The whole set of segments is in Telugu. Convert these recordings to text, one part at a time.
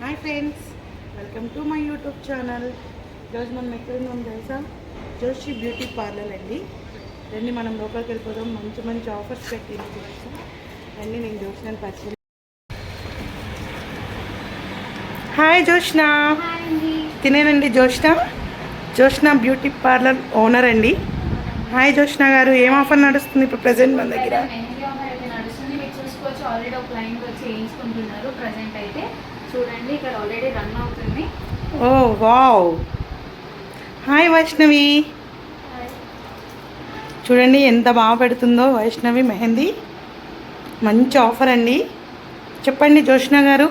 Hi friends, welcome to my YouTube channel. ఈరోజు మనం ఎక్కడున్నాం తెలుసా? జోషి బ్యూటీ పార్లర్ అండి. రండి మనం లోపలికి వెళ్ళిపోదాం. మంచి మంచి ఆఫర్స్ పెట్టింది చూస్తాం. రండి, నేను జోష్నాని పరిచయం. హాయ్ జోష్న, తినేనండి జోష్న బ్యూటీ పార్లర్ ఓనర్ అండి. హాయ్ జోష్న గారు, ఏం ఆఫర్ నడుస్తుంది ఇప్పుడు ప్రెసెంట్ మన దగ్గర? ఆల్రెడీ ఒక క్లయింట్ వచ్చి చేయించుకుంటున్నారు. ప్రజెంట్ అయితే చూడండి, ఇక్కడ ఆల్రెడీ రన్ అవుతుంది. ఓ వావ్. హాయ్ వైష్ణవి, చూడండి ఎంత బాగా పెడుతుందో వైష్ణవి మెహందీ. మంచి ఆఫర్ అండి. చెప్పండి జోష్న గారు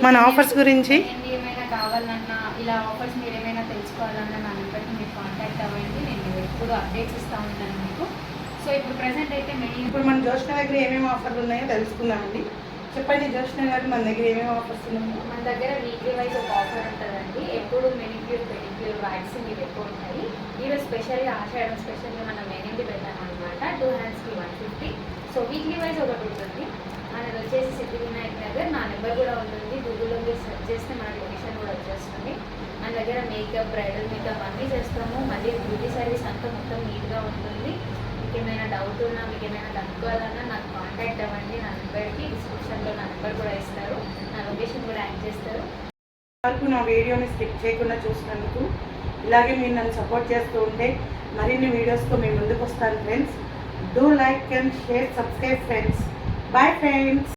మన ఆఫర్స్ గురించి. ఏమైనా కావాలన్నా, ఇలా ఆఫర్స్ మీరు ఏమైనా తెలుసుకోవాలన్నా నా నెంబర్కి మీరు కాంటాక్ట్ అవ్వండి. నేను ఎప్పుడు అప్డేట్స్ ఇస్తూ ఉంటాను మీకు. సో ఇప్పుడు ప్రజెంట్ అయితే ఇప్పుడు మన జోష్న దగ్గర ఏమేమి ఆఫర్లు ఉన్నాయో తెలుసుకుందామండి. చెప్పండి జోష్న గారు, మన దగ్గర ఏమేమి ఆఫర్స్ ఉన్నాయో. మన దగ్గర వీక్లీ వైజ్ ఒక ఆఫర్ ఉంటుందండి. ఎప్పుడు మెనిక్యూర్, పెడిక్యూర్, వ్యాక్సింగ్ ఇవి ఎక్కువ ఉంటాయి. ఈరోజు స్పెషల్గా ఆషాఢం స్పెషల్గా మనం మెహందీ పెట్టాము అనమాట. 2 హ్యాండ్స్కి 150. సో వీక్లీ వైజ్ ఒకటి ఉంటుంది. మనది వచ్చేసి సిద్ధివినాయక్ నగర్. నా నెంబర్ కూడా ఉంటుంది. గూగుల్లో మీరు సెర్చ్ చేస్తే మన లొకేషన్ కూడా వచ్చేస్తుంది. మన దగ్గర మేకప్, బ్రైడల్ మేకప్ అన్నీ చేస్తాము. మళ్ళీ బ్యూటీ సర్వీస్ అంతా మొత్తం నీట్గా ఉంటుంది. మీకు ఏమైనా డౌట్ ఉన్నా, మీకు ఏమైనా కనుక్కోవాలన్నా నాకు కాంటాక్ట్ అవ్వండి. నా నెంబర్కి డిస్క్రిప్షన్లో నా నెంబర్ కూడా ఇస్తారు, నా లొకేషన్ కూడా యాడ్ చేస్తారు. వరకు నా వీడియోని స్కిప్ చేయకుండా చూసినందుకు, ఇలాగే మీరు నన్ను సపోర్ట్ చేస్తూ ఉంటే మరిన్ని వీడియోస్తో మీ ముందుకు వస్తాను friends. Do like and share, subscribe friends. Bye friends.